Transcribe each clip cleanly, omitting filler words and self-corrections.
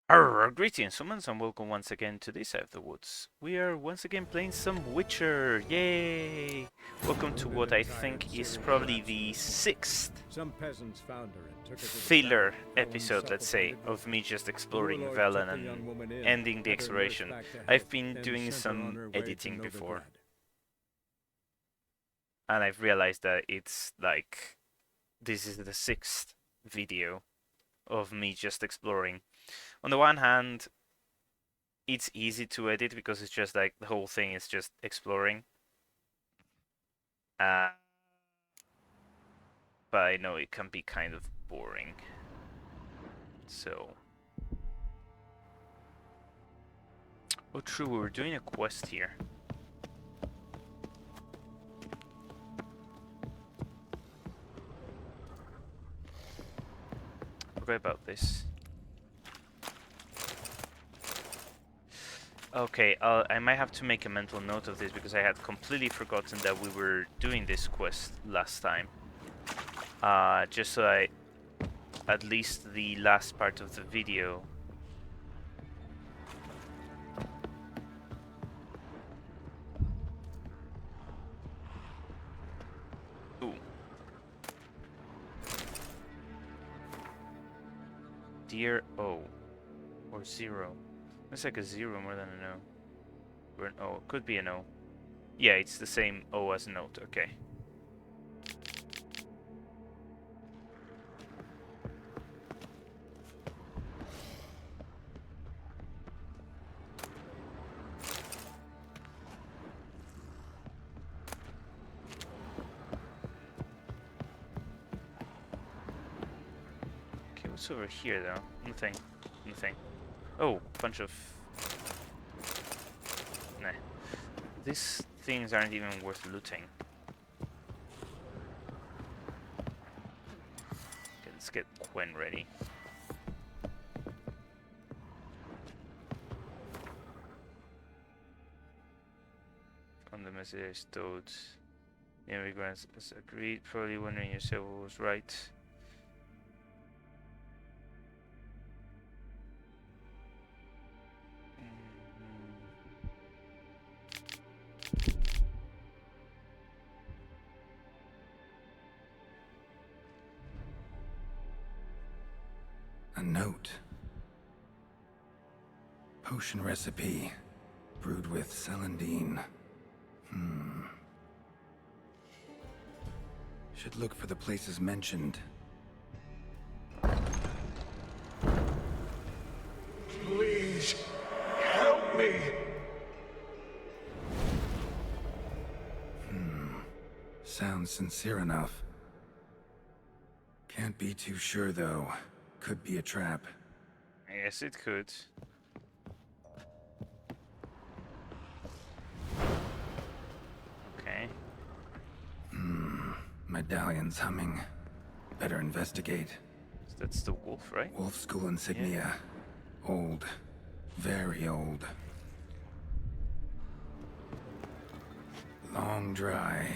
Greetings, humans, and welcome once again to this side of the woods. We are once again playing some Witcher. Yay! Welcome to what I think is probably the sixth filler episode, let's say, of me just exploring Velen and ending the exploration. I've been doing some editing before, and I've realized that it's like this is the sixth video of me just exploring. On the one hand, it's easy to edit because it's just like the whole thing is just exploring. Uh, but I know it can be kind of boring. So. Oh, true, we were doing a quest here. Forgot about this. Okay, I might have to make a mental note of this because I had completely forgotten that we were doing this quest last time. Just so I, at least the last part of the video. Ooh. Dear O. Or 0. Looks like a 0 more than an O. Or an O. It could be an O. Yeah, it's the same O as note. Okay. Okay, what's over here though? Nothing. Nothing. Oh, bunch of... Nah. These things aren't even worth looting. Okay, let's get Quen ready. On the message told the immigrants as agreed, probably wondering yourself who was right. A note. Potion recipe. Brewed with celandine. Should look for the places mentioned. Please, help me! Sounds sincere enough. Can't be too sure, though. Could be a trap. Yes, it could. Okay. Medallion's humming. Better investigate. So that's the wolf, right? Wolf school insignia. Old. Very old. Long dry.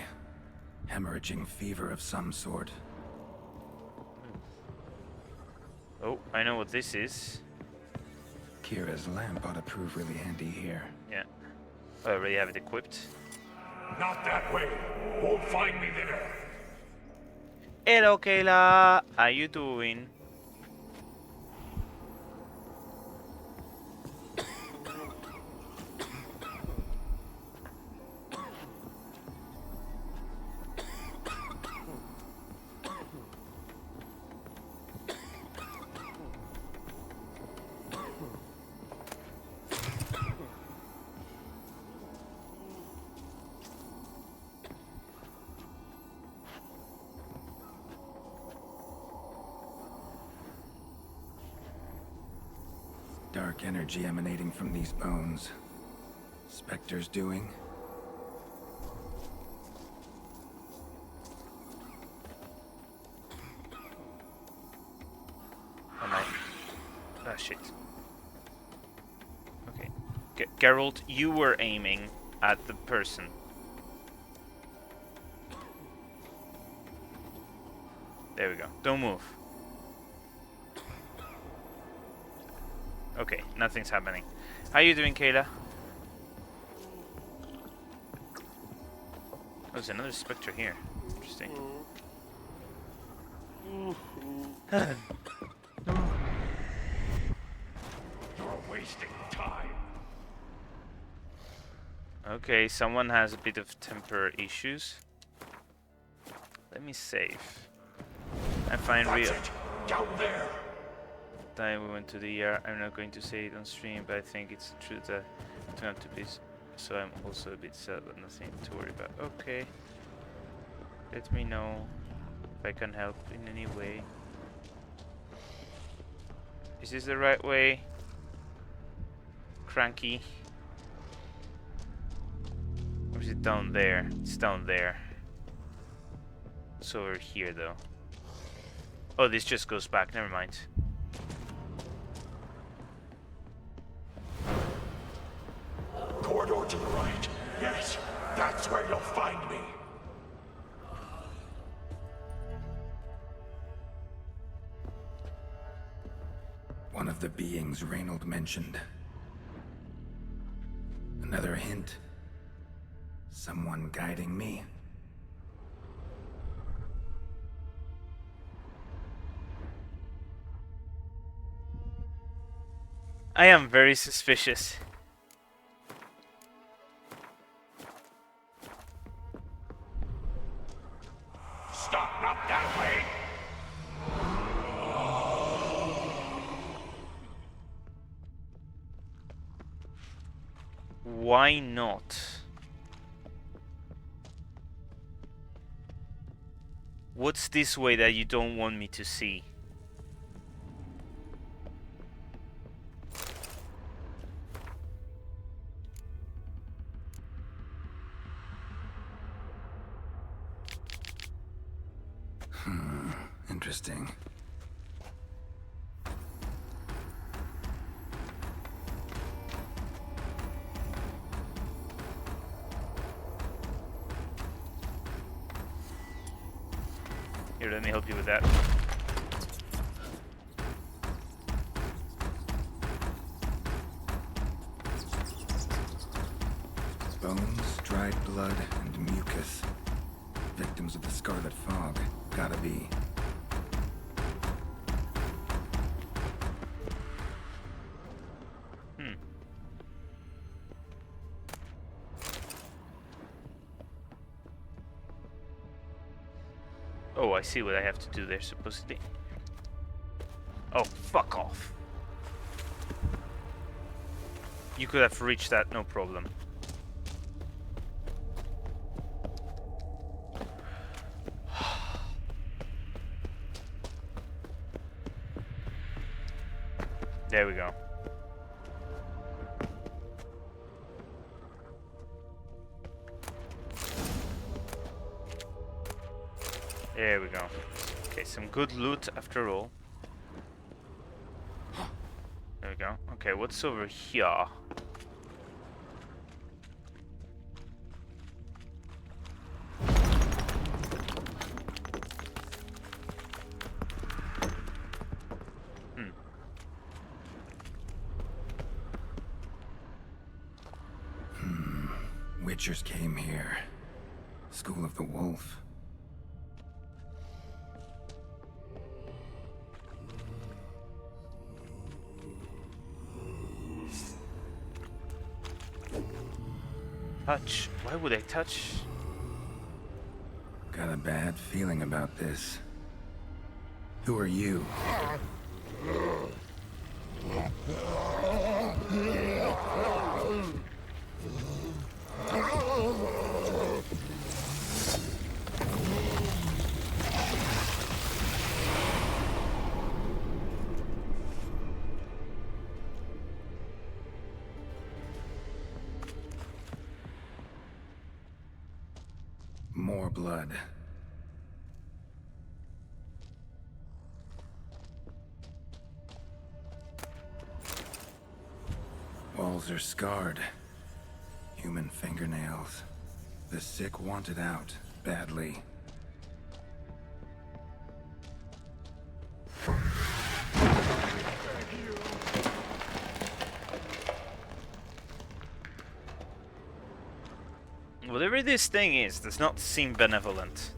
Hemorrhaging fever of some sort. Oh, I know what this is. Kira's lamp ought to prove really handy here. Yeah. I already have it equipped. Not that way. Won't find me there. Hello, Kayla. How you doing? Dark energy emanating from these bones. Spectre's doing? Am I? Ah, shit. Okay. Geralt, you were aiming at the person. There we go. Don't move. Okay, nothing's happening. How you doing, Kayla? Oh, there's another spectre here. Interesting. You're wasting time. Okay, someone has a bit of temper issues. Let me save. I find That's real. it. Down there. Time we went to the ER. I'm not going to say it on stream, but I think it's the truth that I turn out to be. So I'm also a bit sad, but nothing to worry about. Okay. Let me know if I can help in any way. Is this the right way? Cranky. Or is it down there? It's down there. It's over here though. Oh, this just goes back. Never mind. Corridor to the right. Yes, that's where you'll find me. One of the beings Reynold mentioned. Another hint. Someone guiding me. I am very suspicious. Stop, not that way. Why not? What's this way that you don't want me to see? Interesting. Here, let me help you with that. Bones, dried blood, and mucus. Victims of the Scarlet Fog. Gotta be. Oh, I see what I have to do there, supposedly. Oh, fuck off. You could have reached that, no problem. There we go. There we go. Okay, some good loot after all. There we go. Okay, what's over here? Witchers came here. School of the Wolf. Touch. Why would I touch? Got a bad feeling about this. Who are you? More blood. Walls are scarred. Human fingernails. The sick want it out, badly. Whatever this thing is does not seem benevolent.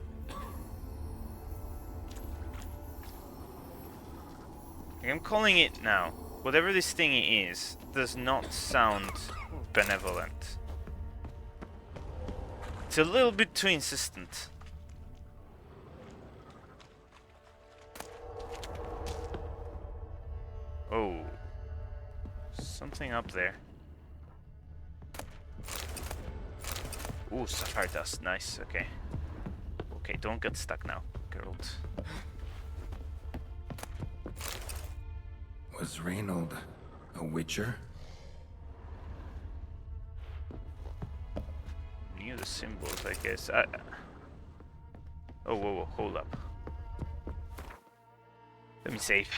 I'm calling it now. Whatever this thing is does not sound benevolent. It's a little bit too insistent. Oh. Something up there. Ooh, sapphire dust. Nice, okay. Okay, don't get stuck now, Geralt. Was Reynold a witcher? Knew the symbols, I guess. Oh, whoa, hold up. Let me save.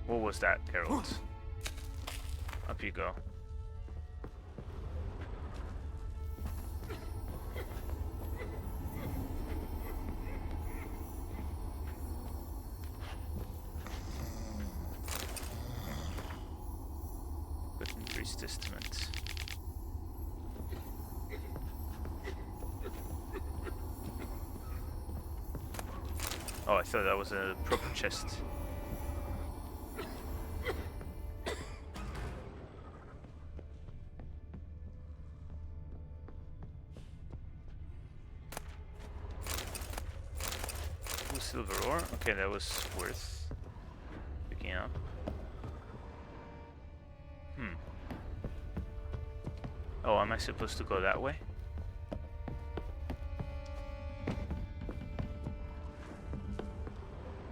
What was that, Geralt? Up you go. Priest's Testament. Oh, I thought that was a proper chest. Ooh, silver ore. Okay, that was worth picking up. Oh, am I supposed to go that way?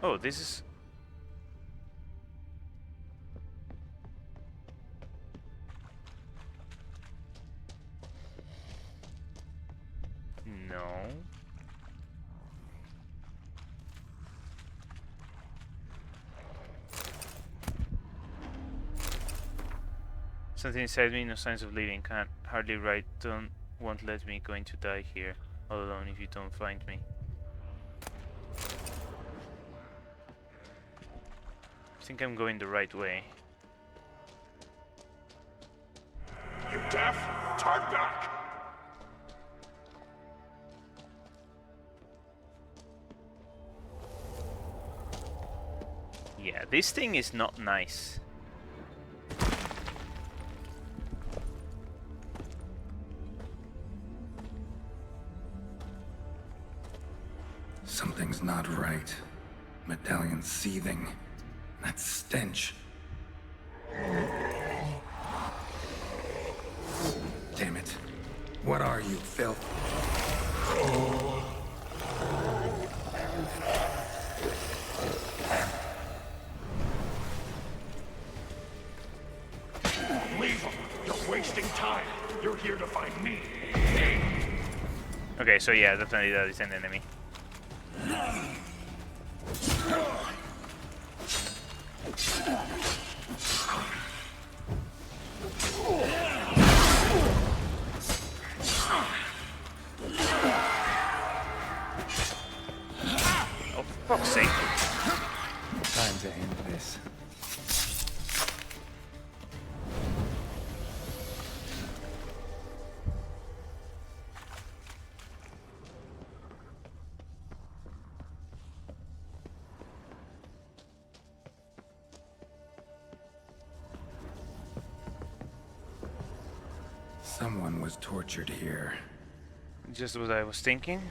Oh, this is... No. Something inside me, no signs of living, can't hardly write, won't let me, going to die here, all alone if you don't find me. I think I'm going the right way. You deaf? Turn back! Yeah, this thing is not nice. Something's not right. Medallion seething. That stench. Damn it. What are you, filth? Leave them! You're wasting time! You're here to find me! Okay, so yeah, definitely that is an enemy. Oh, for fuck's sake. Time to end this. Someone was tortured here. Just what I was thinking.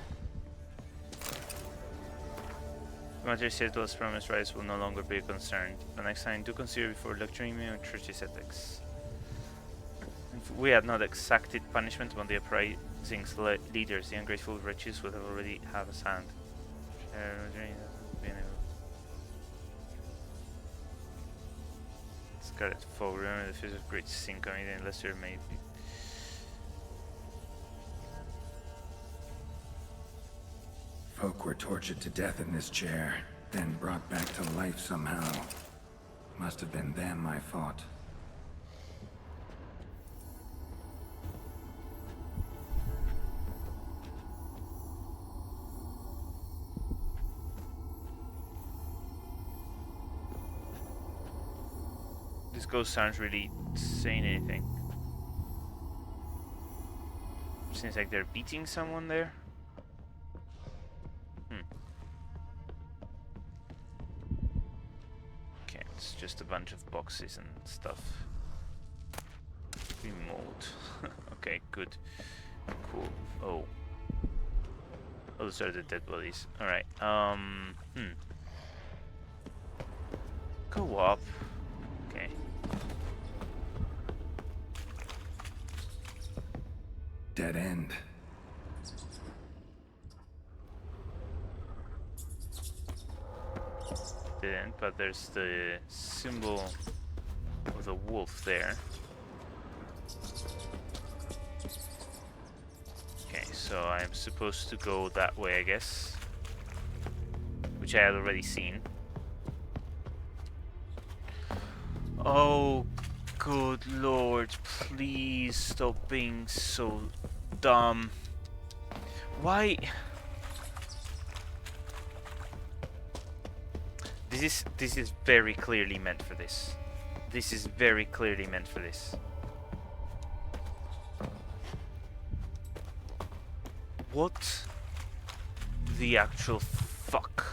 The matter settled as promised, rights will no longer be concerned. But next time, do consider before lecturing me on church's ethics. If we had not exacted punishment on the uprising's leaders, the ungrateful wretches would have already had us hand. It's got it full. Remember the fist of great sin committed in lesser may be. Folk were tortured to death in this chair, then brought back to life somehow. Must have been them I fought. ghosts aren't really saying anything. Seems like they're beating someone there. Okay, it's just a bunch of boxes and stuff. Remote. Okay, good. Cool. Oh. Those are the dead bodies. Alright, Go up. Okay. Dead end. Didn't, but there's the symbol of the wolf there. Okay, so I'm supposed to go that way, I guess. Which I had already seen. Oh, good lord, please stop being so dumb. Why? This is very clearly meant for this. This is very clearly meant for this. What the actual fuck?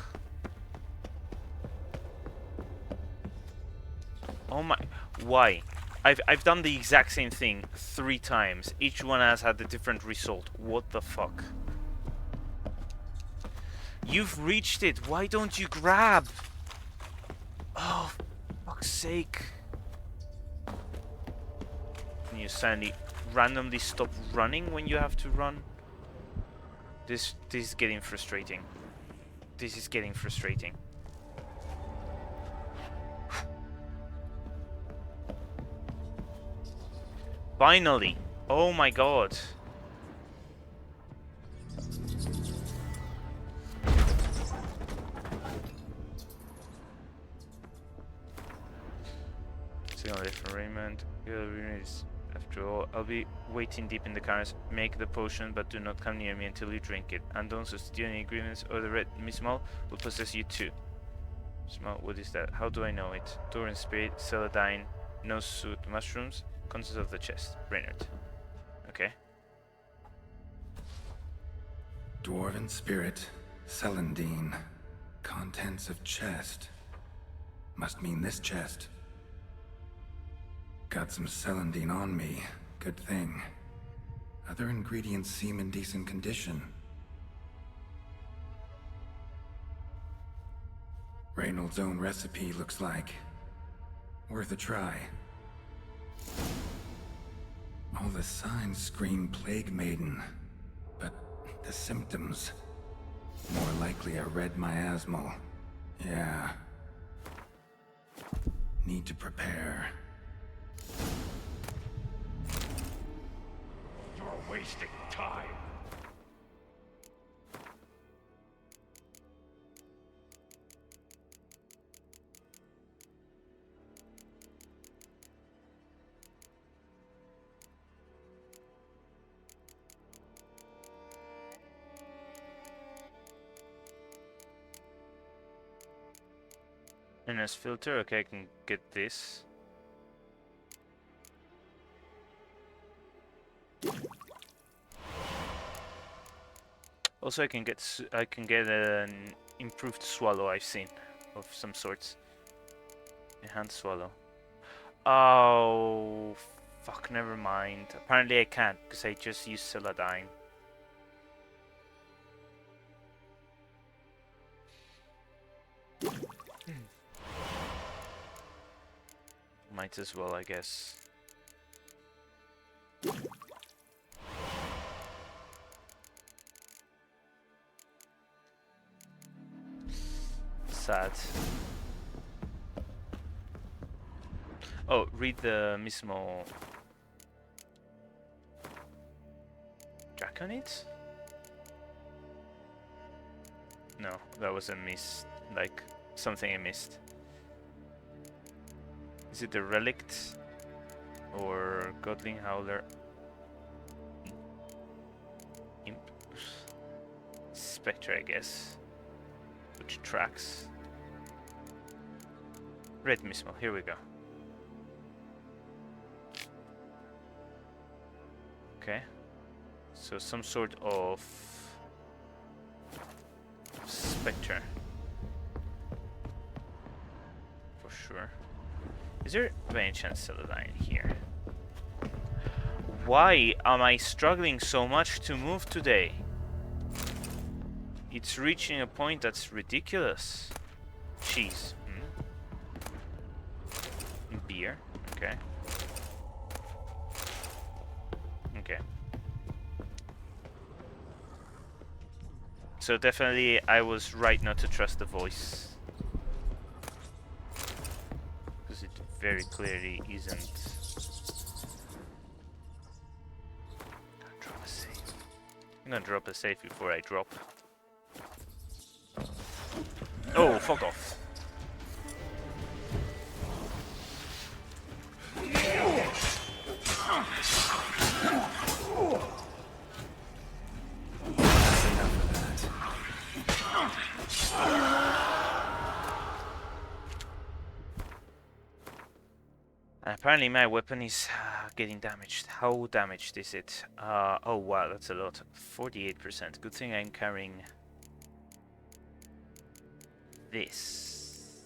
Oh my, why? I've done the exact same thing 3 times. Each one has had a different result. What the fuck? You've reached it. Why don't you grab? Oh, fuck's sake. Can you suddenly randomly stop running when you have to run? This is getting frustrating. This is getting frustrating. Finally! Oh my god. Signal different arrangement. After all, I'll be waiting deep in the cars. Make the potion, but do not come near me until you drink it. And don't substitute any ingredients, or the red Mismal will possess you too. Small, what is that? How do I know it? Doran spirit, celadine, no suit, mushrooms, contents of the chest. Brainerd. Okay. Dwarven spirit, celandine, contents of chest. Must mean this chest. Got some celandine on me. Good thing. Other ingredients seem in decent condition. Reynolds' own recipe looks like. Worth a try. All the signs scream Plague Maiden, but the symptoms... more likely a red miasmal. Yeah. Need to prepare. You're wasting time. NS filter, okay, I can get this. Also, I can get an improved swallow I've seen of some sorts. Enhanced swallow. Oh, fuck, never mind. Apparently I can't because I just used celadine. Might as well, I guess. Sad. Oh, read the Mismo Draconite? No, that was a miss. Like, something I missed. Is it the Relict? Or Godling Howler? Imp. Spectre, I guess. Which tracks? Red Mismo, here we go. Okay. So some sort of spectre. For sure. Is there by any chance Celadine here? Why am I struggling so much to move today? It's reaching a point that's ridiculous. Cheese. Beer. Okay. Okay. So definitely I was right not to trust the voice. Because it very clearly isn't. Drop a save. I'm gonna drop a save before I drop. Oh, fuck off. And apparently my weapon is getting damaged. How damaged is it? Oh wow, that's a lot. 48%. Good thing I'm carrying this.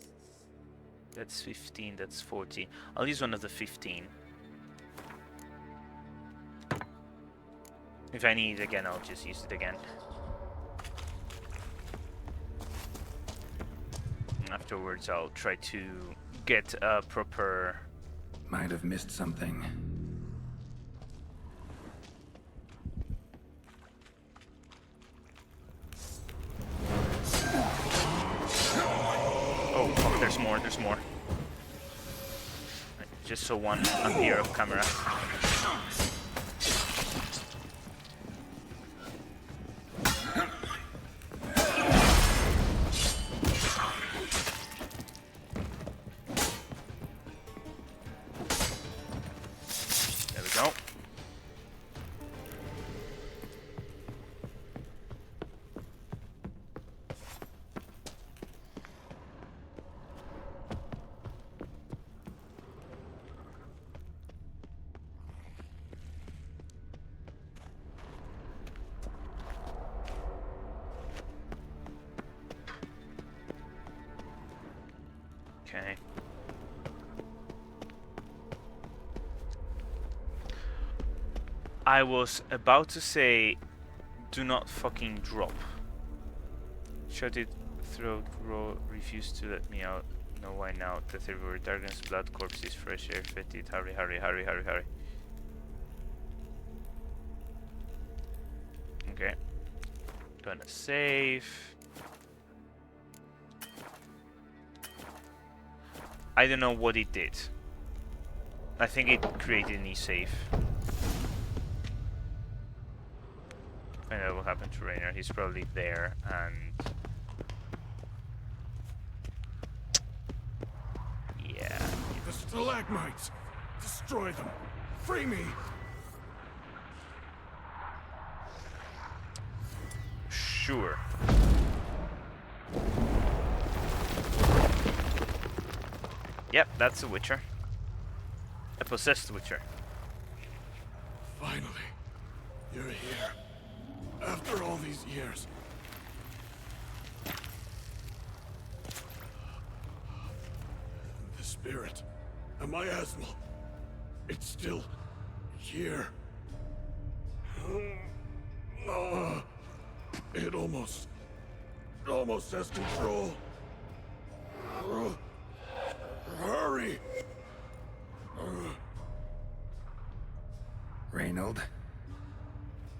That's 15, that's 14. I'll use one of the 15. If I need it again, I'll just use it again. Afterwards, I'll try to get a proper... Might have missed something. Oh, fuck, there's more, there's more. Just so one appear off camera. There we go. Okay. I was about to say, do not fucking drop. Shut it, throat, refused to let me out. No, why now? The river, darkness, blood, corpses, fresh air, fetid. Hurry, hurry, hurry, hurry, hurry. Okay. Gonna save. I don't know what it did. I think it created a new save. Find out what happened to Rainer. He's probably there and... yeah. The stalagmites! Destroy them! Free me! Sure. Yep, that's a Witcher. A possessed Witcher. Finally, you're here. After all these years. The spirit, a miasmal, it's still here. It almost has control. Hurry! Reynold?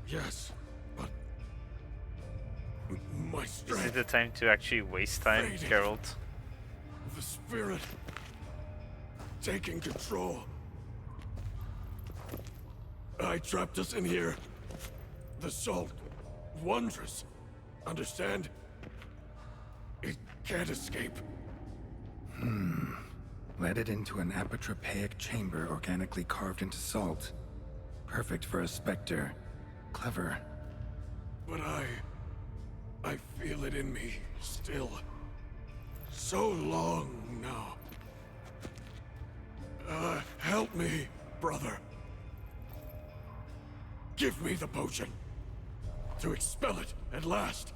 Yes, but my Is strength, it the time to actually waste time, Fading. Geralt? the spirit, taking control. I trapped us in here. The salt, wondrous. Understand? It can't escape. Led it into an apotropaic chamber organically carved into salt. Perfect for a specter. Clever. But I feel it in me still. So long now. Help me, brother. Give me the potion. To expel it at last.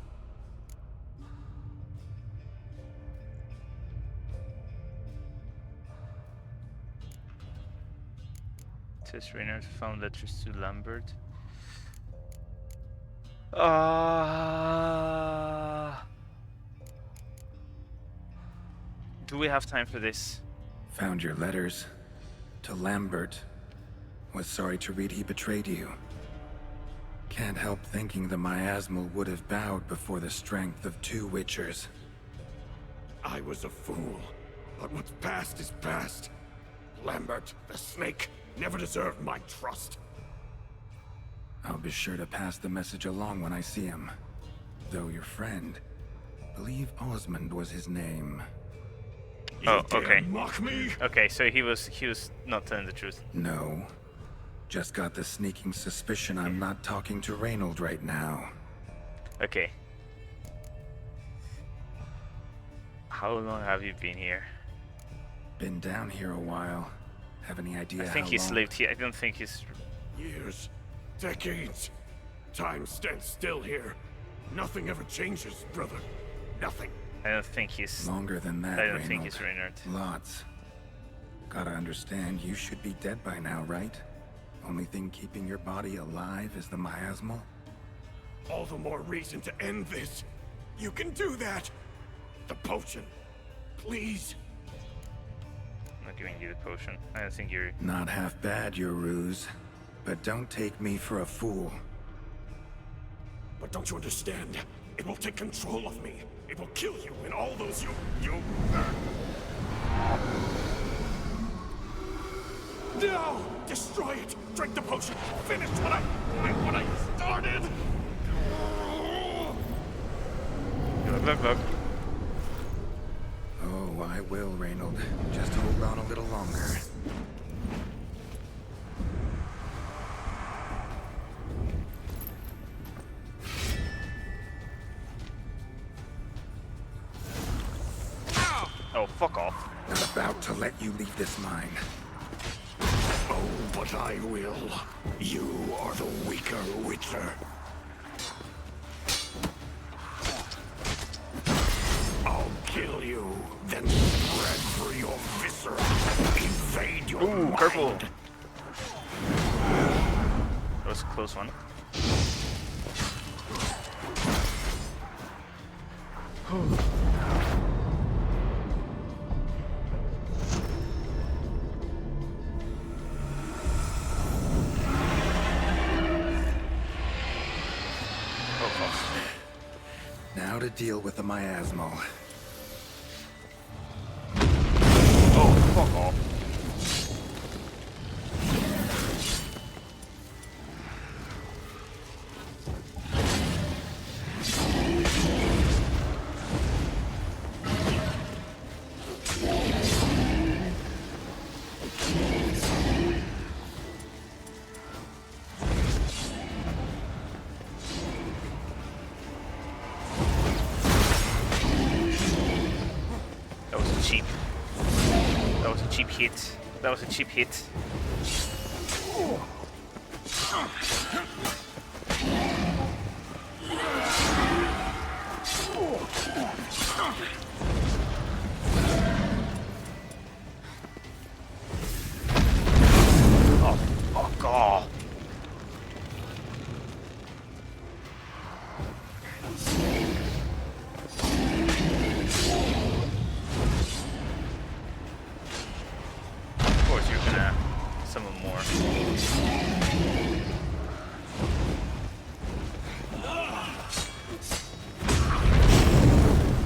Test Reynard found letters to Lambert. Do we have time for this? Found your letters. To Lambert. Was sorry to read he betrayed you. Can't help thinking the miasmal would have bowed before the strength of 2 Witchers. I was a fool, but what's past is past. Lambert, the snake, never deserved my trust. I'll be sure to pass the message along when I see him. Though your friend, believe Osmond was his name. Oh, You dare okay. mock me? Okay, so he was not telling the truth. No. Just got the sneaking suspicion I'm not talking to Reynold right now. Okay. How long have you been here? Been down here a while. Have any idea I think how he's long? lived here. I don't think he's... Years. Decades. Time stands still here. Nothing ever changes, brother. Nothing. I don't think he's... Longer than that, I don't think Reynold. he's Reynard. Lots. Gotta understand, you should be dead by now, right? Only thing keeping your body alive is the miasmal? All the more reason to end this. You can do that. The potion. Please. I'm not giving you the potion. I don't think you're... Not half bad, your ruse. But don't take me for a fool. But don't you understand? It will take control of me. It will kill you and all those you... No! Destroy it! Drink the potion! Finish what I started! Look. Oh, I will, Reynold. Just hold on a little longer. Oh, fuck off. Not about to let you leave this mine. Oh, but I will. You are the weaker Witcher. I'll kill you, then spread through your viscera. Invade your mind. Purple. That was a close one. Now to deal with the miasmal. Oh, fuck off. That was a cheap hit. Oh, fuck off. Of course you're gonna summon more.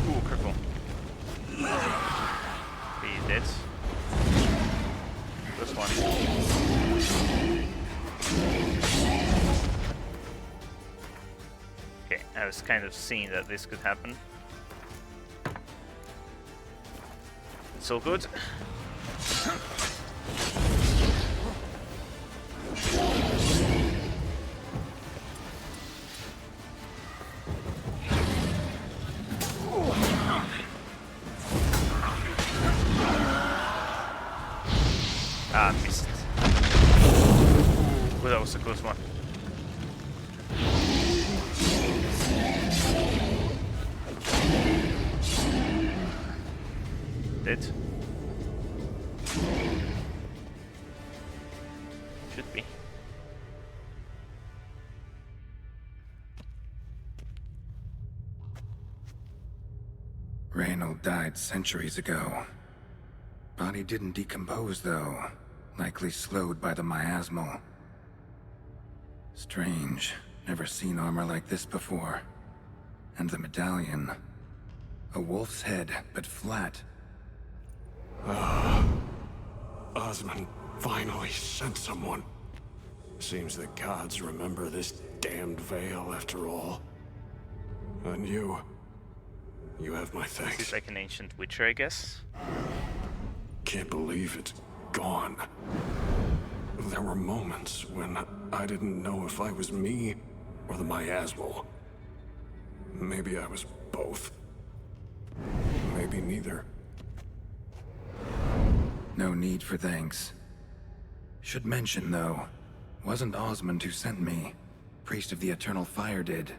Ooh, critical. Be dead. This one. Okay, I was kind of seeing that this could happen. It's all good. Ah, missed. Well, that was a close one. it. Should be. Reynold died centuries ago. Body didn't decompose, though. Likely slowed by the miasmal. Strange. Never seen armor like this before. And the medallion. A wolf's head, but flat. Osmond finally sent someone. Seems the gods remember this damned veil after all. And you have my This thanks. is like an ancient witcher, I guess. Can't believe it's gone. There were moments when I didn't know if I was me or the miasmal. Maybe I was both. Maybe neither. No need for thanks. Should mention, though, wasn't Osmond who sent me. Priest of the Eternal Fire did.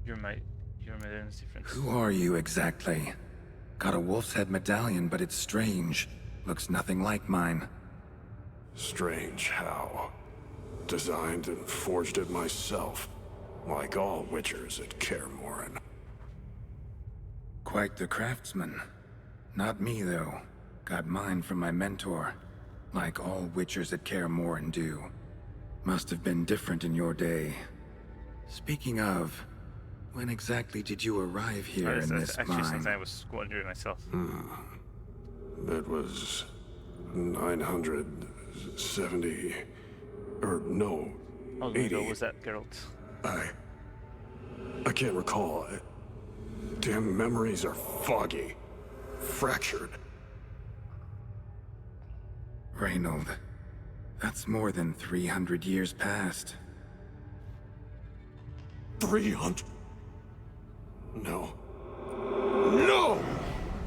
Your medallion's different. Who are you exactly? Got a wolf's head medallion, but it's strange. Looks nothing like mine. Strange how. Designed and forged it myself, like all witchers at Kaer Morhen. Quite the craftsman. Not me, though. Got mine from my mentor. Like all witchers at Kaer Morhen do. Must have been different in your day. Speaking of, when exactly did you arrive here in this actually mine? something I was wondering myself. It was 970... or no, How long 80. ago was that, Geralt? I can't recall. Damn memories are foggy. Fractured. Reynold. That's more than 300 years past. 300? No. No!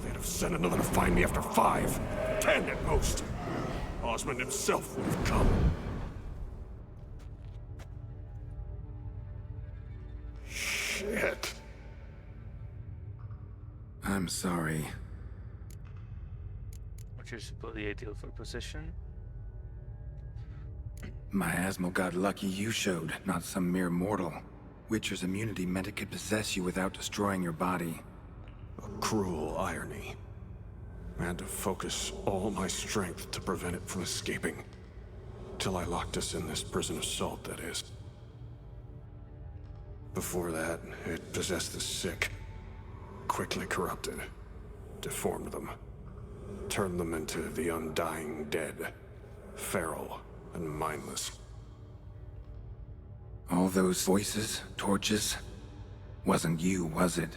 They'd have sent another to find me after 5, 10 at most. Osmond himself would have come. Shit. I'm sorry. Which is supposedly ideal for possession. Miasmal got lucky you showed, not some mere mortal. Witcher's immunity meant it could possess you without destroying your body. A cruel irony. I had to focus all my strength to prevent it from escaping. Till I locked us in this prison of salt, that is. Before that, it possessed the sick. Quickly corrupted. Deformed them. Turned them into the undying dead. Feral and mindless. All those voices, torches, wasn't you, was it?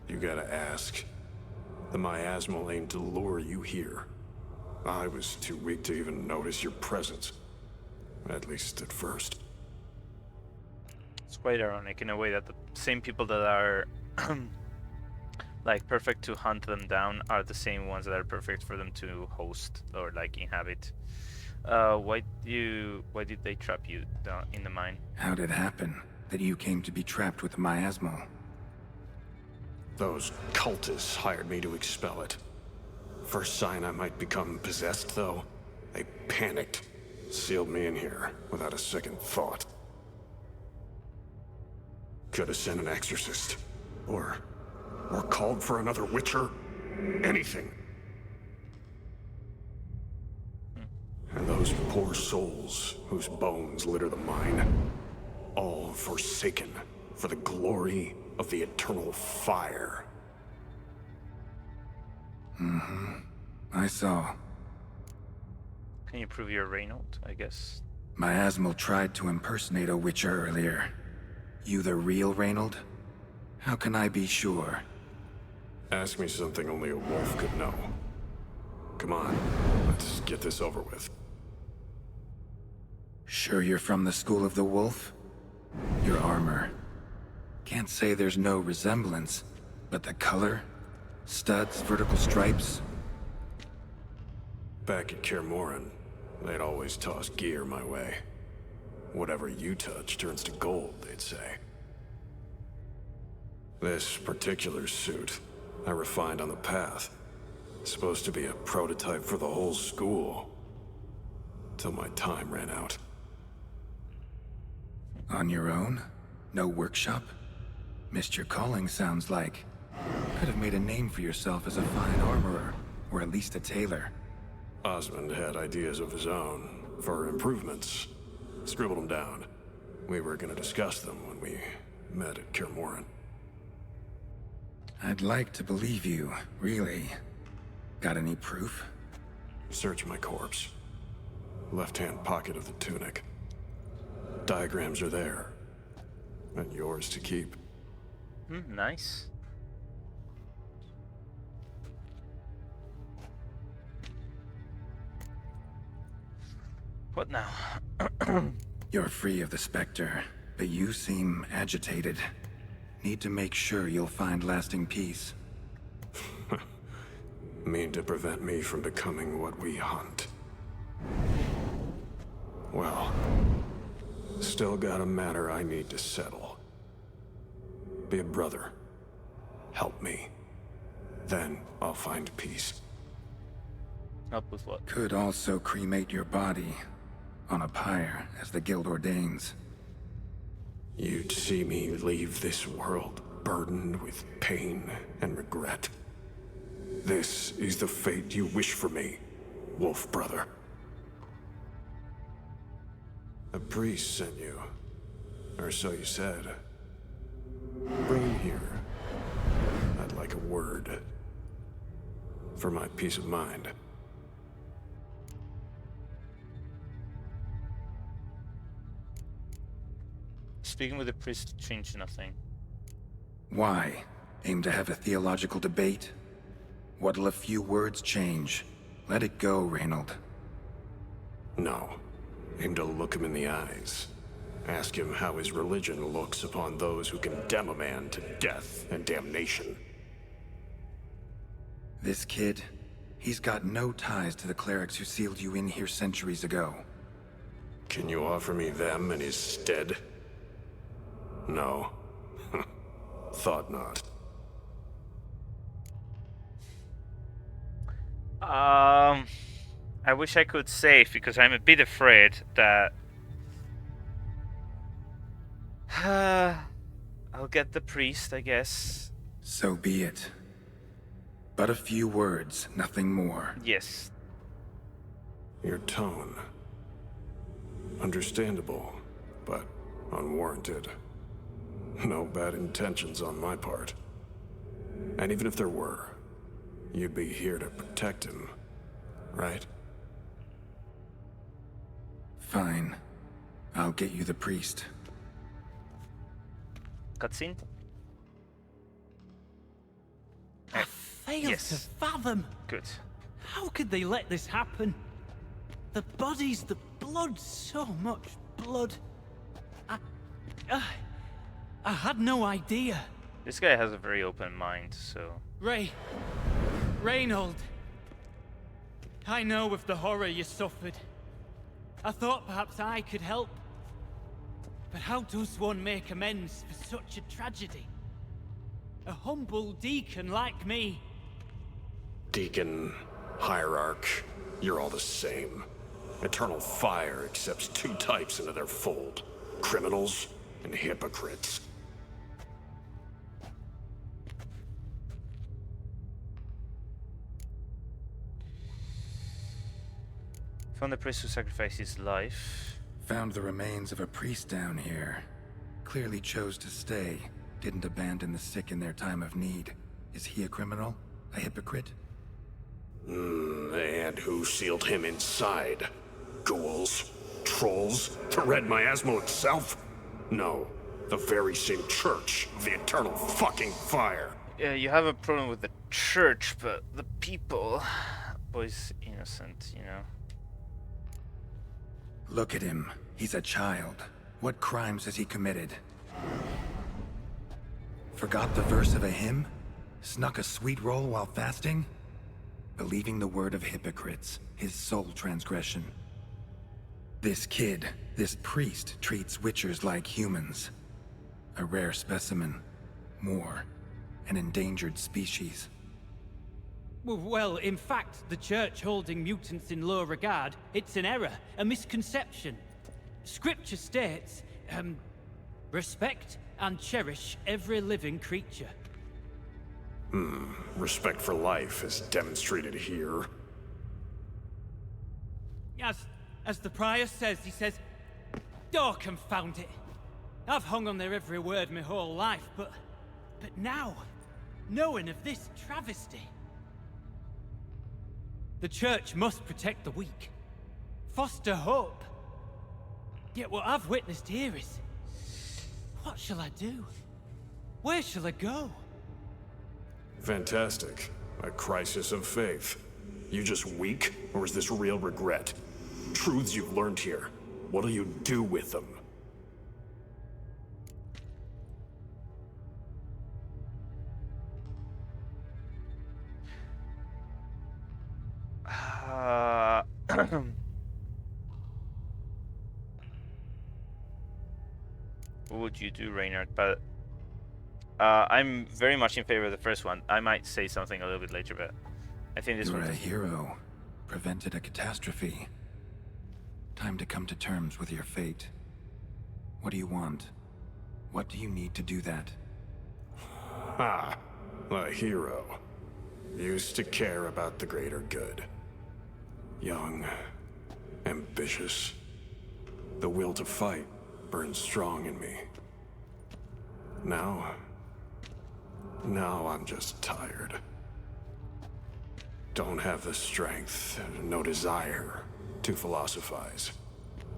You gotta ask. The miasmal aimed to lure you here. I was too weak to even notice your presence. At least at first. It's quite ironic in a way that the same people that are like perfect to hunt them down are the same ones that are perfect for them to host or like inhabit. Why did they trap you down in the mine? How'd it happen that you came to be trapped with the miasmal? Those cultists hired me to expel it. First sign I might become possessed, though, they panicked. Sealed me in here without a second thought. Could have sent an exorcist. Or called for another witcher. Anything. And those poor souls whose bones litter the mine. All forsaken for the glory of the eternal fire. I saw. Can you prove you're Reynold, I guess? Miasmal tried to impersonate a witcher earlier. You the real Reynold? How can I be sure? Ask me something only a wolf could know. Come on, let's get this over with. Sure you're from the School of the Wolf? Your armor. Can't say there's no resemblance, but the color? Studs, vertical stripes? Back at Kaer Morhen, they'd always toss gear my way. Whatever you touch turns to gold, they'd say. This particular suit, I refined on the path. Supposed to be a prototype for the whole school. Till my time ran out. On your own? No workshop? Missed your calling, sounds like. Could have made a name for yourself as a fine armorer, or at least a tailor. Osmond had ideas of his own, for improvements. Scribbled them down. We were gonna discuss them when we met at Kermoran. I'd like to believe you, really. Got any proof? Search my corpse. Left-hand pocket of the tunic. Diagrams are there. And yours to keep. Nice. What now? You're free of the Spectre, but you seem agitated. Need to make sure you'll find lasting peace. Mean to prevent me from becoming what we hunt. Well, still got a matter I need to settle. Be a brother. Help me. Then I'll find peace. Help with what? Could also cremate your body on a pyre, as the guild ordains. You'd see me leave this world burdened with pain and regret. This is the fate you wish for me, Wolf Brother. A priest sent you, or so you said. Bring him here. I'd like a word. For my peace of mind. Speaking with the priest changed nothing. Why? Aim to have a theological debate? What'll a few words change? Let it go, Reynold. No. Aim to look him in the eyes. Ask him how his religion looks upon those who condemn a man to death and damnation. This kid, he's got no ties to the clerics who sealed you in here centuries ago. Can you offer me them in his stead? No. Thought not. I wish I could save, because I'm a bit afraid that I'll get the priest, I guess. So be it. But a few words, nothing more. Yes. Your tone. Understandable, but unwarranted. No bad intentions on my part. And even if there were, you'd be here to protect him, right? Fine. I'll get you the priest. Cutscene? I fail yes. to fathom. Good. How could they let this happen? The bodies, the blood, so much blood. I had no idea. This guy has a very open mind, so... Reynold. I know of the horror you suffered. I thought perhaps I could help. But how does one make amends for such a tragedy? A humble deacon like me. Deacon, hierarch, you're all the same. Eternal Fire accepts two types into their fold. Criminals and hypocrites. Found the priest who sacrificed his life. Found the remains of a priest down here. Clearly chose to stay. Didn't abandon the sick in their time of need. Is he a criminal? A hypocrite? And who sealed him inside? Ghouls? Trolls? The Red Miasmo itself? No. The very same church of the Eternal fucking Fire. Yeah, you have a problem with the church, but the people... Boy's innocent, you know. Look at him. He's a child. What crimes has he committed? Forgot the verse of a hymn? Snuck a sweet roll while fasting? Believing the word of hypocrites, his sole transgression. This kid, this priest, treats witchers like humans. A rare specimen. More. An endangered species. Well, in fact, the Church holding mutants in low regard, it's an error, a misconception. Scripture states, respect and cherish every living creature. Respect for life is demonstrated here. As the prior says, he says, oh, confound it. I've hung on their every word my whole life, but now, knowing of this travesty, the Church must protect the weak, foster hope. Yet what I've witnessed here is, what shall I do? Where shall I go? Fantastic. A crisis of faith. You just weak, or is this real regret? Truths you've learned here. What'll you do with them? What would you do, Reynard? But I'm very much in favor of the first one. I might say something a little bit later, but I think this You're one. a hero. Prevented a catastrophe. Time to come to terms with your fate. What do you want? What do you need to do that? Ha! A hero. Used to care about the greater good. Young. Ambitious. The will to fight burns strong in me. Now I'm just tired. Don't have the strength, no desire to philosophize.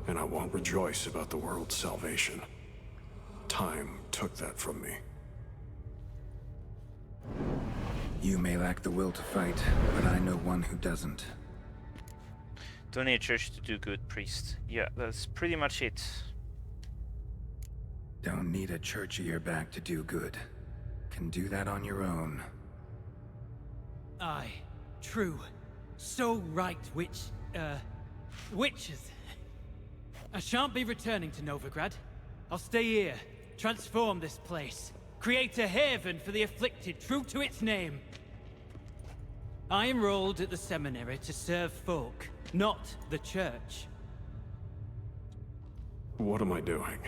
And I won't rejoice about the world's salvation. Time took that from me. You may lack the will to fight, but I know one who doesn't. Don't need a church to do good, priest. Yeah, that's pretty much it. Don't need a church at your back to do good. Can do that on your own. Aye, true. So right, witches. I shan't be returning to Novigrad. I'll stay here, transform this place, create a haven for the afflicted, true to its name. I enrolled at the seminary to serve folk, not the church. What am I doing?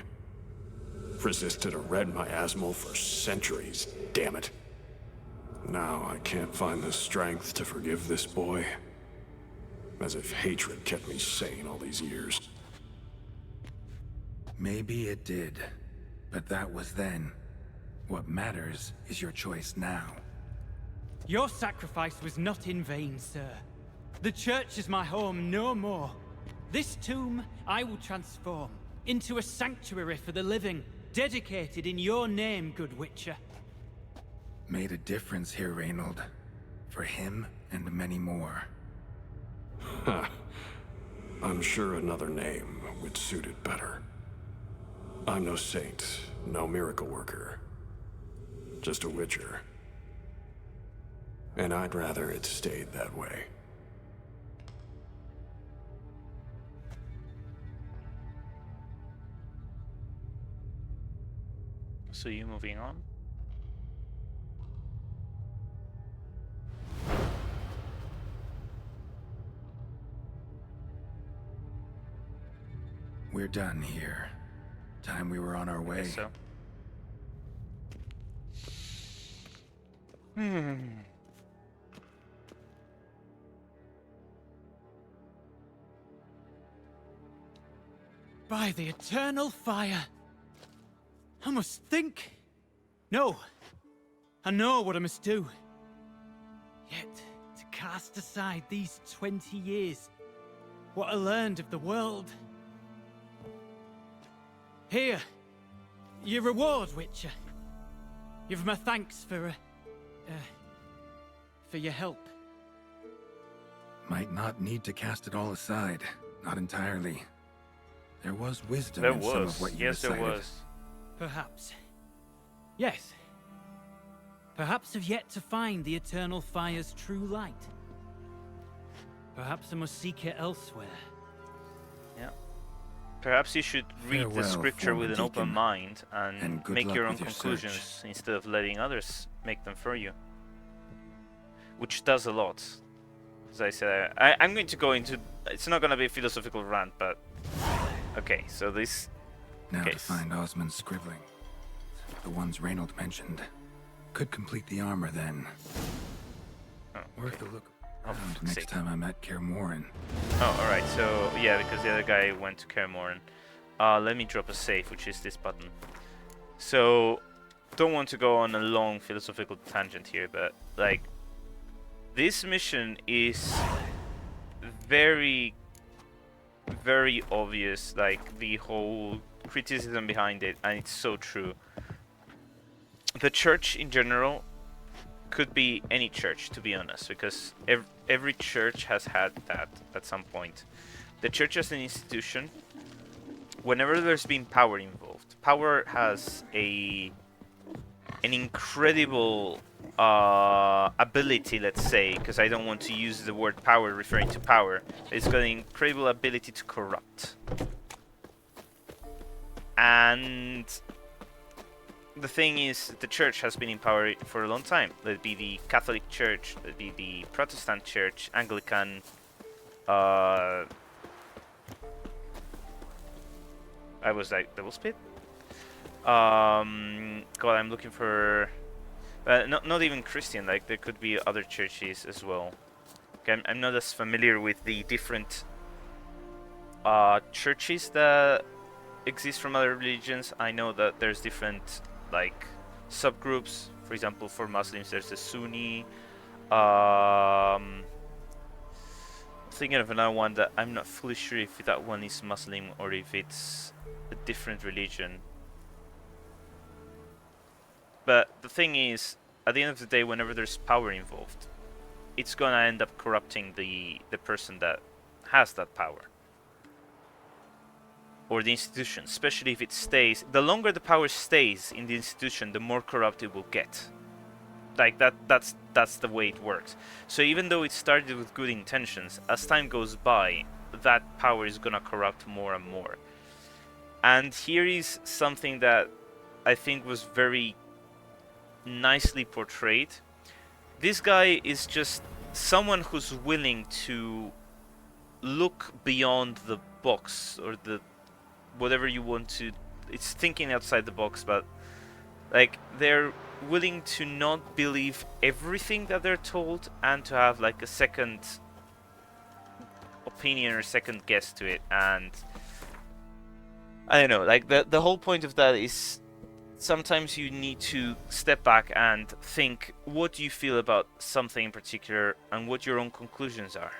Resisted a red miasmal for centuries, damn it. Now I can't find the strength to forgive this boy. As if hatred kept me sane all these years. Maybe it did, but that was then. What matters is your choice now. Your sacrifice was not in vain, sir. The church is my home no more. This tomb I will transform into a sanctuary for the living, dedicated in your name, good Witcher. Made a difference here, Reynold. For him and many more. Ha. I'm sure another name would suit it better. I'm no saint, no miracle worker. Just a Witcher. And I'd rather it stayed that way. So you moving on? We're done here. Time we were on our way. Guess so. By the eternal fire. I must think. No. I know what I must do. Yet, to cast aside these 20 years, what I learned of the world. Here, your reward, Witcher. You've my thanks for your help. Might not need to cast it all aside. Not entirely. There was wisdom There in some of was. what you Yes, there recited. was. Perhaps. Yes. Perhaps I've yet to find the eternal fire's true light. Perhaps I must seek it elsewhere. Yeah. Perhaps you should read the Farewell, scripture with former an open deacon, mind and and good make luck your own with your conclusions search. instead of letting others make them for you. Which does a lot. As I said, I'm going to go into... It's not going to be a philosophical rant, but... Okay, so this... Now to case. find Osmond's scribbling. The ones Reynold mentioned. Could complete the armor then. Oh, Worth okay. a look Oh, around fuck's next sake. time I'm at Kaer Morhen. Oh, alright, so... Yeah, because the other guy went to Kaer Morhen. Let me drop a save, which is this button. So... Don't want to go on a long philosophical tangent here, but... Like... This mission is... very obvious, like the whole criticism behind it, and it's so true. The church in general could be any church, to be honest, because every church has had that at some point. The church as an institution, whenever there's been power involved, power has an incredible ability, let's say, because I don't want to use the word power referring to power. It's got an incredible ability to corrupt. And the thing is, the church has been in power for a long time. Let it be the Catholic Church, let it be the Protestant Church, Anglican, I was like, double spit? God, I'm looking for... not even Christian, like there could be other churches as well. Okay, I'm not as familiar with the different churches that exist from other religions. I know that there's different like subgroups. For example, for Muslims there's the Sunni. Thinking of another one that I'm not fully sure if that one is Muslim or if it's a different religion. But the thing is, at the end of the day, whenever there's power involved, it's gonna end up corrupting the person that has that power. Or the institution, especially if it stays... The longer the power stays in the institution, the more corrupt it will get. Like, that's the way it works. So even though it started with good intentions, as time goes by, that power is gonna corrupt more and more. And here is something that I think was very nicely portrayed. This guy is just someone who's willing to look beyond the box, or the whatever you want to... It's thinking outside the box, but like they're willing to not believe everything that they're told and to have like a second opinion or second guess to it. And I don't know, like the whole point of that is sometimes you need to step back and think what do you feel about something in particular and what your own conclusions are.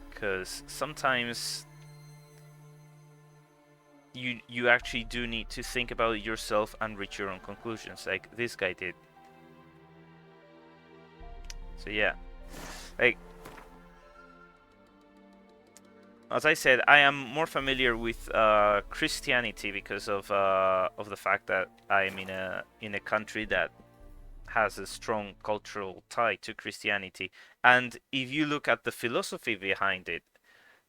Because sometimes you actually do need to think about it yourself and reach your own conclusions, like this guy did. So yeah, like as I said, I am more familiar with Christianity because of the fact that I'm in a country that has a strong cultural tie to Christianity. And if you look at the philosophy behind it,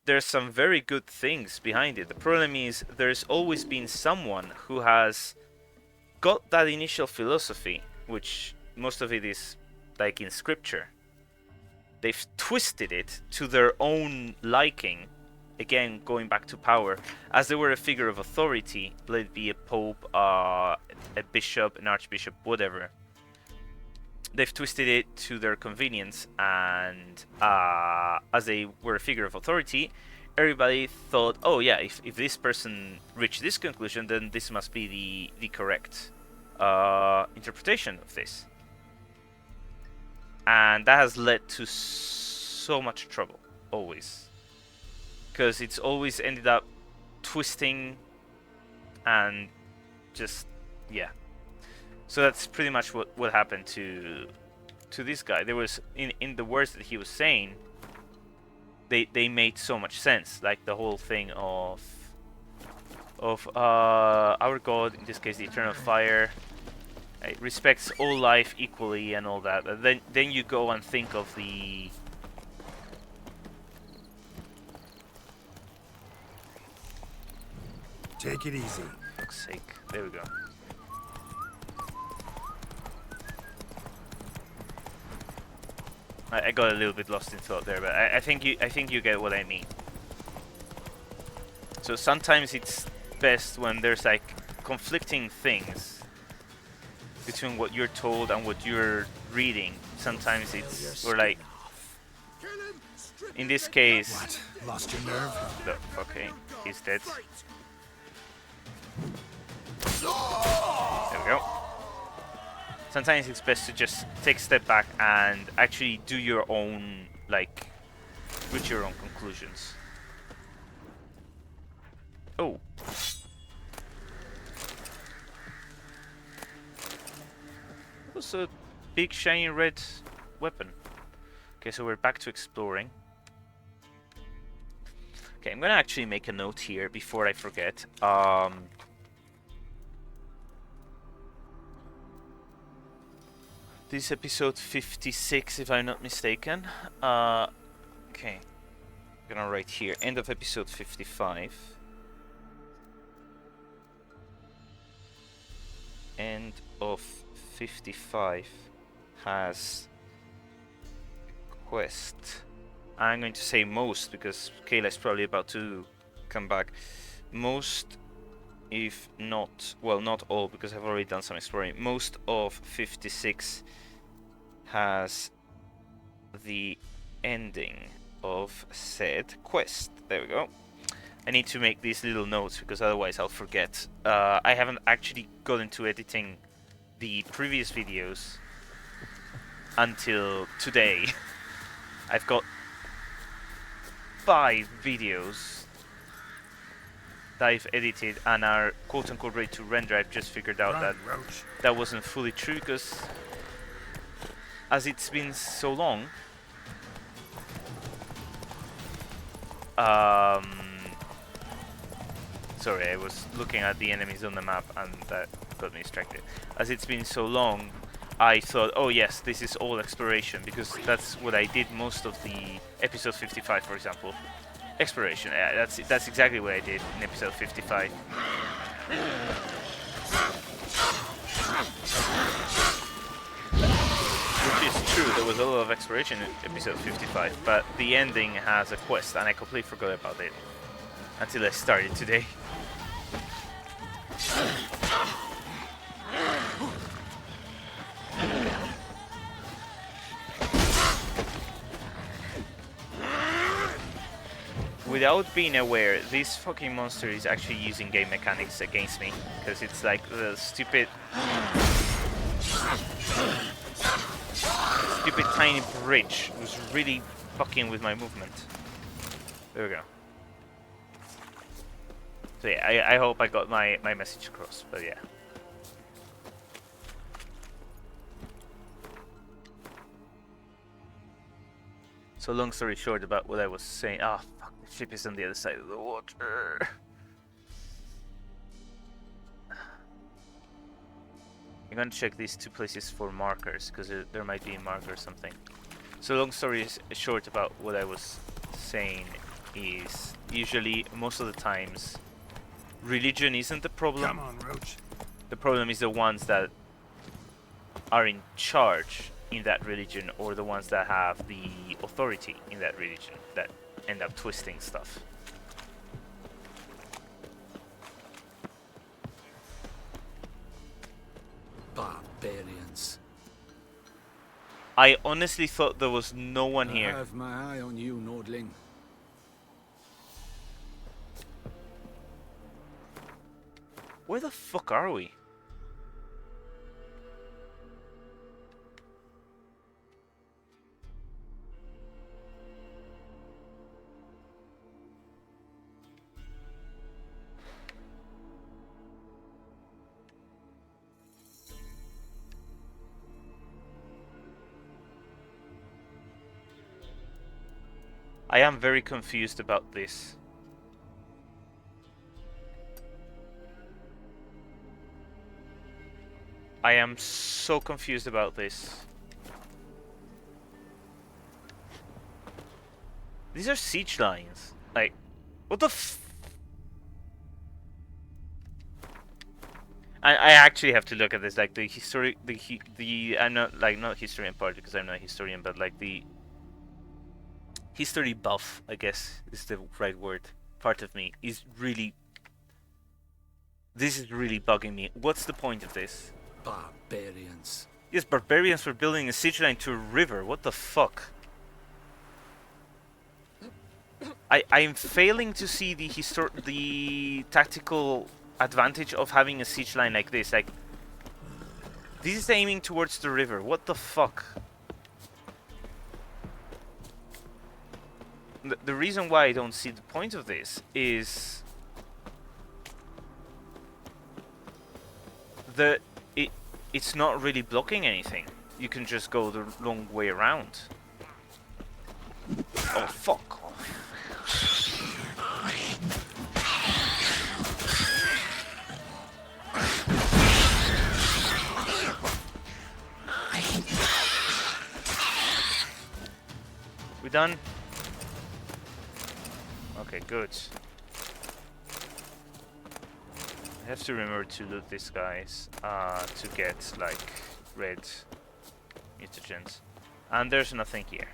there's some very good things behind it. The problem is there's always been someone who has got that initial philosophy, which most of it is like in scripture. They've twisted it to their own liking. Again, going back to power, as they were a figure of authority, let it be a pope, a bishop, an archbishop, whatever. They've twisted it to their convenience, and as they were a figure of authority, everybody thought, oh yeah, if this person reached this conclusion, then this must be the correct interpretation of this. And that has led to so much trouble, always. Because it's always ended up twisting and just, yeah. So that's pretty much what happened to this guy. There was, in the words that he was saying, they made so much sense. Like the whole thing of our God, in this case the eternal fire, it respects all life equally and all that. But then you go and think of the Take it easy. Fuck's sake. There we go. I got a little bit lost in thought there, but I think you get what I mean. So sometimes it's best when there's like conflicting things between what you're told and what you're reading. Sometimes it's or like in this case. What? Lost your nerve? No, okay, he's dead. There we go. Sometimes it's best to just take a step back and actually do your own, like, reach your own conclusions. Oh. What's a big shiny red weapon? Okay, so we're back to exploring. Okay, I'm gonna actually make a note here before I forget. This is episode 56, if I'm not mistaken. Okay, I'm gonna write here, end of episode 55. End of 55 has quest. I'm going to say most because Kayla's probably about to come back. Most, if not, well, not all, because I've already done some exploring. Most of 56 has the ending of said quest. There we go. I need to make these little notes because otherwise I'll forget. I haven't actually gotten to editing the previous videos until today. I've got 5 videos that I've edited and are quote-unquote ready to render. I've just figured out that that wasn't fully true because as it's been so long, sorry, I was looking at the enemies on the map and that got me distracted. As it's been so long, I thought, oh yes, this is all exploration, because that's what I did most of the episode 55, for example. Exploration, yeah, that's exactly what I did in episode 55. Which is true, there was a lot of exploration in episode 55, but the ending has a quest, and I completely forgot about it until I started today. Without being aware, this fucking monster is actually using game mechanics against me, because it's like the stupid tiny bridge was really fucking with my movement. There we go. So yeah, I hope I got my message across, but yeah. So long story short about what I was saying. Ah, oh, fuck, the ship is on the other side of the water. I'm gonna check these 2 places for markers, because there might be a marker or something. So long story short about what I was saying is, usually, most of the times, religion isn't the problem. Come on, Roach. The problem is the ones that are in charge in that religion, or the ones that have the authority in that religion, that end up twisting stuff. Barbarians. I honestly thought there was no one I here. have my eye on you, Nordling. Where the fuck are we? I am very confused about this. I am so confused about this. These are siege lines. Like, what the f... I actually have to look at this, like the history, the I'm not like not historian part because I'm not a historian, but like the history buff, I guess is the right word. Part of me is really. This is really bugging me. What's the point of this? Barbarians. Yes, barbarians were building a siege line to a river. What the fuck? I'm failing to see the tactical advantage of having a siege line like this. Like, this is aiming towards the river. What the fuck? The reason why I don't see the point of this is that it's not really blocking anything. You can just go the long way around. Oh, fuck off. We done? Okay, good. I have to remember to loot these guys to get like red mutagens. And there's nothing here.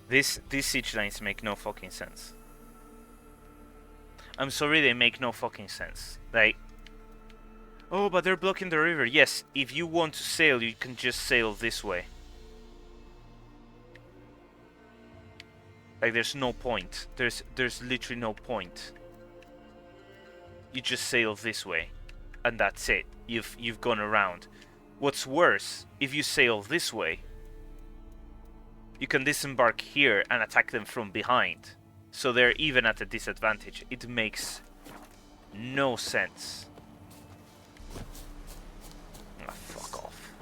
These siege lines make no fucking sense. I'm sorry, they make no fucking sense. Like, oh, but they're blocking the river. Yes, if you want to sail, you can just sail this way. Like, there's no point. There's literally no point. You just sail this way, and that's it. You've gone around. What's worse, if you sail this way, you can disembark here and attack them from behind. So they're even at a disadvantage. It makes no sense. Ah, fuck off.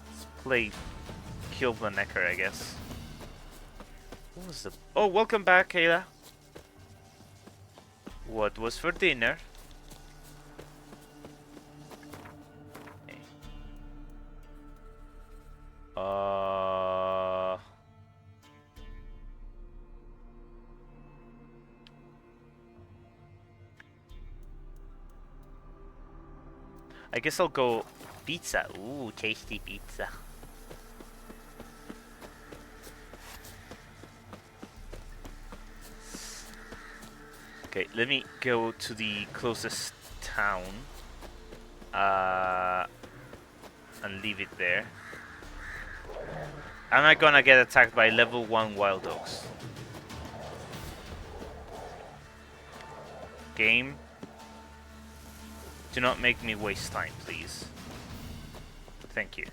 Let's play Kill the Necker, I guess. What was the... Oh, welcome back, Kayla. What was for dinner? Okay. I guess I'll go pizza. Ooh, tasty pizza. Okay, let me go to the closest town. And leave it there. Am I gonna get attacked by level 1 wild dogs? Game, do not make me waste time, please. Thank you.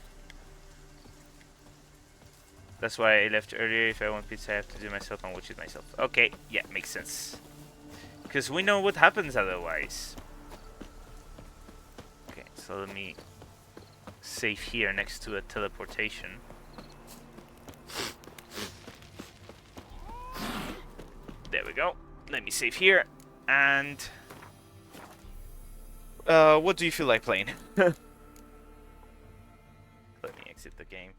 That's why I left earlier. If I want pizza, I have to do myself and watch it myself. Okay, yeah, makes sense. Because we know what happens otherwise. Okay, so let me save here next to a teleportation. There we go. Let me save here. And what do you feel like playing? Let me exit the game.